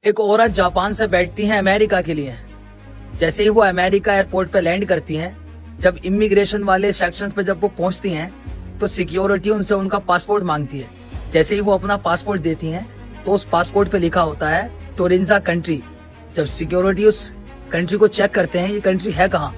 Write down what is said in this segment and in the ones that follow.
एक औरत जापान से बैठती है अमेरिका के लिए। जैसे ही वो अमेरिका एयरपोर्ट पे लैंड करती हैं, जब इमिग्रेशन वाले सेक्शन पे जब वो पहुंचती हैं तो सिक्योरिटी उनसे उनका पासपोर्ट मांगती है। जैसे ही वो अपना पासपोर्ट देती हैं तो उस पासपोर्ट पे लिखा होता है टोरेंजा कंट्री। जब सिक्योरिटी उस कंट्री को चेक करते हैं ये कंट्री है कहाँ,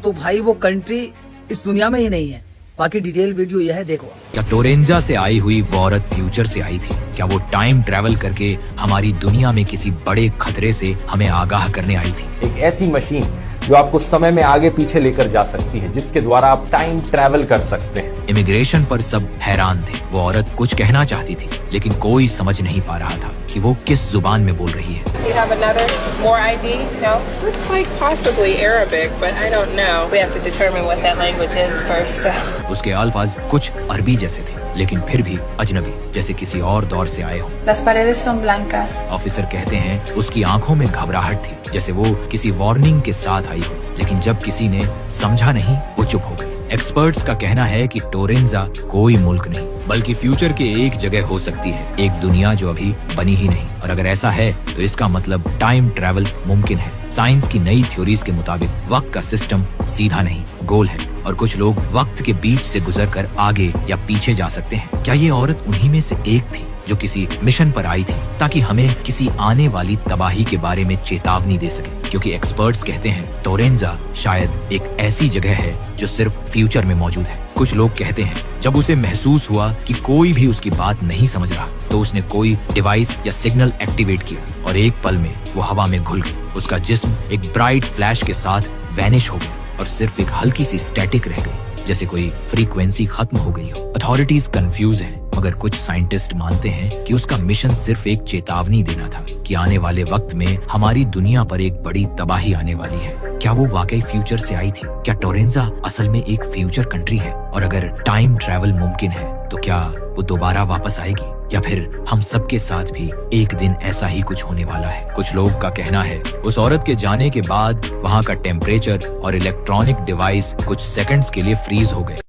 तो भाई वो कंट्री इस दुनिया में ही नहीं है। बाकी डिटेल वीडियो यह है, देखो। क्या टोरेंजा से आई हुई वो औरत फ्यूचर से आई थी? क्या वो टाइम ट्रेवल करके हमारी दुनिया में किसी बड़े खतरे से हमें आगाह करने आई थी? एक ऐसी मशीन जो आपको समय में आगे पीछे लेकर जा सकती है, जिसके द्वारा आप टाइम ट्रेवल कर सकते हैं। इमिग्रेशन पर सब हैरान थे। वो औरत कुछ कहना चाहती थी लेकिन कोई समझ नहीं पा रहा था कि वो किस जुबान में बोल रही है। Do you have another more ID? No? Looks like possibly Arabic, but I don't know. We have to determine what that language is first. So. उसके अल्फाज कुछ अरबी जैसे थे लेकिन फिर भी अजनबी, जैसे किसी और दौर से आए हों। Las paredes son blancas. Officer कहते हैं उसकी आंखों में घबराहट थी, जैसे वो किसी वार्निंग के साथ आई हो। लेकिन जब किसी ने समझा नहीं वो चुप हो गई। एक्सपर्ट्स का कहना है कि टोरेंजा कोई मुल्क नहीं बल्कि फ्यूचर के एक जगह हो सकती है, एक दुनिया जो अभी बनी ही नहीं। और अगर ऐसा है तो इसका मतलब टाइम ट्रैवल मुमकिन है। साइंस की नई थ्योरीज के मुताबिक वक्त का सिस्टम सीधा नहीं, गोल है और कुछ लोग वक्त के बीच से गुजरकर आगे या पीछे जा सकते हैं। क्या ये औरत उन्हीं में से एक थी जो किसी मिशन पर आई थी ताकि हमें किसी आने वाली तबाही के बारे में चेतावनी दे सके? क्योंकि एक्सपर्ट्स कहते हैं टोरेंजा शायद एक ऐसी जगह है जो सिर्फ फ्यूचर में मौजूद है। कुछ लोग कहते हैं जब उसे महसूस हुआ कि कोई भी उसकी बात नहीं समझ रहा तो उसने कोई डिवाइस या सिग्नल एक्टिवेट किया और एक पल में वो हवा में घुल गई। उसका जिस्म एक ब्राइट फ्लैश के साथ वैनिश हो गया और सिर्फ एक हल्की सी स्टैटिक रह गई, जैसे कोई फ्रीक्वेंसी खत्म हो गई हो। अथॉरिटीज कंफ्यूज हैं, मगर कुछ साइंटिस्ट मानते हैं कि उसका मिशन सिर्फ एक चेतावनी देना था कि आने वाले वक्त में हमारी दुनिया पर एक बड़ी तबाही आने वाली है। क्या वो वाकई फ्यूचर से आई थी? क्या टोरेंजा असल में एक फ्यूचर कंट्री है? और अगर टाइम ट्रैवल मुमकिन है तो क्या वो दोबारा वापस आएगी या फिर हम सबके साथ भी एक दिन ऐसा ही कुछ होने वाला है? कुछ लोग का कहना है उस औरत के जाने के बाद वहाँ का टेम्परेचर और इलेक्ट्रॉनिक डिवाइस कुछ सेकंड्स के लिए फ्रीज हो गए।